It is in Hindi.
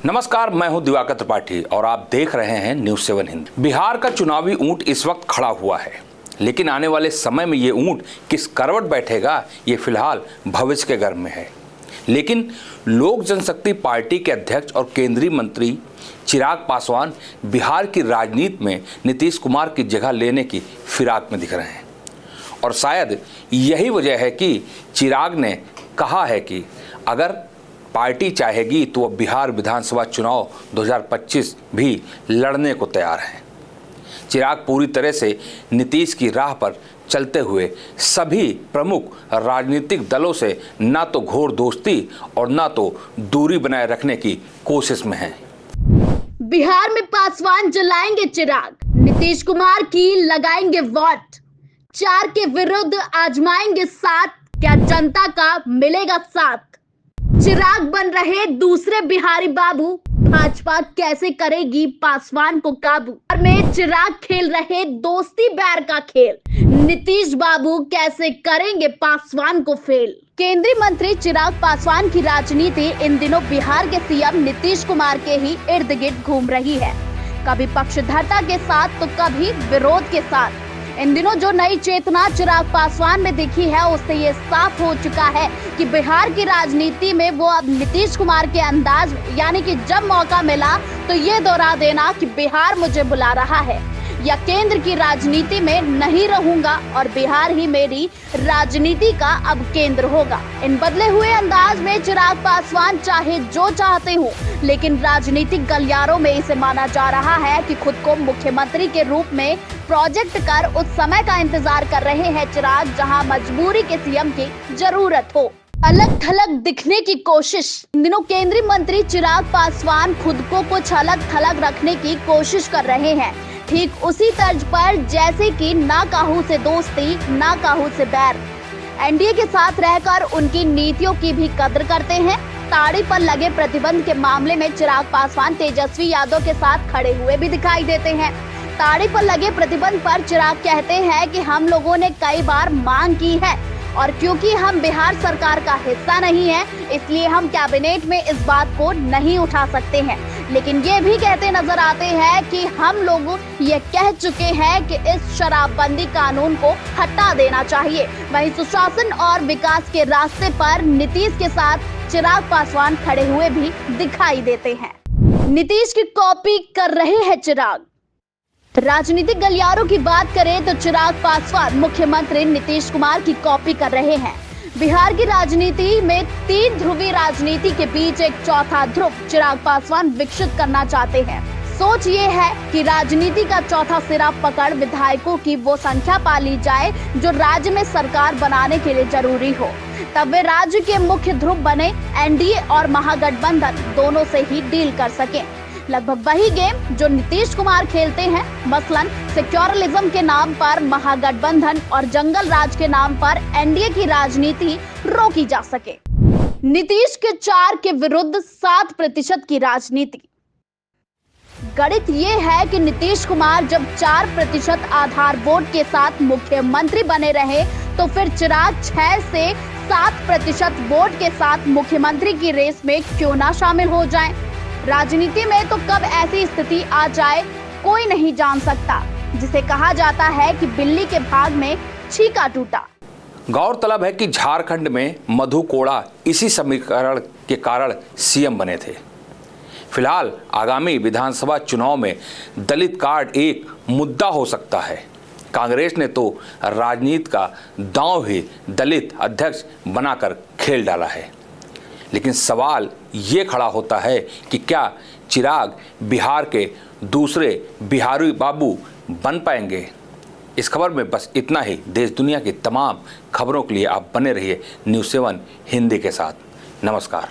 नमस्कार, मैं हूं दिवाकर त्रिपाठी और आप देख रहे हैं न्यूज़ 7 हिंदी। बिहार का चुनावी ऊंट इस वक्त खड़ा हुआ है, लेकिन आने वाले समय में ये ऊंट किस करवट बैठेगा ये फिलहाल भविष्य के गर्भ में है। लेकिन लोक जनशक्ति पार्टी के अध्यक्ष और केंद्रीय मंत्री चिराग पासवान बिहार की राजनीति में नीतीश कुमार की जगह लेने की फिराक में दिख रहे हैं और शायद यही वजह है कि चिराग ने कहा है कि अगर पार्टी चाहेगी तो वह बिहार विधानसभा चुनाव 2025 भी लड़ने को तैयार हैं। चिराग पूरी तरह से नीतीश की राह पर चलते हुए सभी प्रमुख राजनीतिक दलों से ना तो घोर दोस्ती और ना तो दूरी बनाए रखने की कोशिश में हैं। बिहार में पासवान जलाएंगे चिराग, नीतीश कुमार की लगाएंगे वोट, 4 के विरुद्ध आजमाएंगे 7, क्या जनता का मिलेगा साथ? चिराग बन रहे दूसरे बिहारी बाबू, भाजपा कैसे करेगी पासवान को काबू? में चिराग खेल रहे दोस्ती बैर का खेल, नीतीश बाबू कैसे करेंगे पासवान को फेल? केंद्रीय मंत्री चिराग पासवान की राजनीति इन दिनों बिहार के सीएम नीतीश कुमार के ही इर्द गिर्द घूम रही है, कभी पक्षधरता के साथ तो कभी विरोध के साथ। इन दिनों जो नई चेतना चिराग पासवान में दिखी है उससे ये साफ हो चुका है कि बिहार की राजनीति में वो अब नीतीश कुमार के अंदाज में, यानी कि जब मौका मिला तो ये दोहरा देना कि बिहार मुझे बुला रहा है या केंद्र की राजनीति में नहीं रहूंगा और बिहार ही मेरी राजनीति का अब केंद्र होगा। इन बदले हुए अंदाज में चिराग पासवान चाहे जो चाहते हो, लेकिन राजनीतिक गलियारों में इसे माना जा रहा है कि खुद को मुख्यमंत्री के रूप में प्रोजेक्ट कर उस समय का इंतजार कर रहे हैं चिराग जहां मजबूरी के सीएम की जरूरत हो। अलग थलग दिखने की कोशिश। इन दिनों केंद्रीय मंत्री चिराग पासवान खुद को कुछ अलग थलग रखने की कोशिश कर रहे हैं, ठीक उसी तर्ज पर जैसे कि ना काहू से दोस्ती ना काहू से बैर। एनडीए के साथ रहकर उनकी नीतियों की भी कद्र करते हैं। ताड़ी पर लगे प्रतिबंध के मामले में चिराग पासवान तेजस्वी यादव के साथ खड़े हुए भी दिखाई देते हैं। ताड़ी पर लगे प्रतिबंध पर चिराग कहते हैं कि हम लोगों ने कई बार मांग की है और क्योंकि हम बिहार सरकार का हिस्सा नहीं है इसलिए हम कैबिनेट में इस बात को नहीं उठा सकते हैं। लेकिन ये भी कहते नजर आते हैं कि हम लोग ये कह चुके हैं कि इस शराबबंदी कानून को हटा देना चाहिए। वहीं सुशासन और विकास के रास्ते पर नीतीश के साथ चिराग पासवान खड़े हुए भी दिखाई देते हैं। नीतीश की कॉपी कर रहे हैं चिराग। राजनीतिक गलियारों की बात करें तो चिराग पासवान मुख्यमंत्री नीतीश कुमार की कॉपी कर रहे हैं। बिहार की राजनीति में 3 ध्रुवी राजनीति के बीच एक चौथा ध्रुव चिराग पासवान विकसित करना चाहते हैं। सोच ये है कि राजनीति का चौथा सिरा पकड़ विधायकों की वो संख्या पा ली जाए जो राज्य में सरकार बनाने के लिए जरूरी हो, तब वे राज्य के मुख्य ध्रुव बने। एनडीए और महागठबंधन दोनों से ही डील कर सके। लगभग वही गेम जो नीतीश कुमार खेलते हैं, मसलन सेक्युलरिज्म के नाम पर महागठबंधन और जंगल राज के नाम पर एनडीए की राजनीति रोकी जा सके। नीतीश के 4 के विरुद्ध 7% की राजनीति। गणित ये है कि नीतीश कुमार जब 4% आधार वोट के साथ मुख्यमंत्री बने रहे तो फिर चिराग 6 से 7% वोट के साथ मुख्यमंत्री की रेस में क्यों ना शामिल हो जाएं? राजनीति में तो कब ऐसी स्थिति आ जाए कोई नहीं जान सकता, जिसे कहा जाता है कि बिल्ली के भाग में छीका टूटा। गौरतलब है कि झारखंड में मधु कोड़ा इसी समीकरण के कारण सीएम बने थे। फिलहाल आगामी विधानसभा चुनाव में दलित कार्ड एक मुद्दा हो सकता है। कांग्रेस ने तो राजनीति का दांव ही दलित अध्यक्ष बनाकर खेल डाला है। लेकिन सवाल ये खड़ा होता है कि क्या चिराग बिहार के दूसरे बिहारी बाबू बन पाएंगे? इस खबर में बस इतना ही। देश दुनिया की तमाम खबरों के लिए आप बने रहिए न्यूज़ 7 हिंदी के साथ। नमस्कार।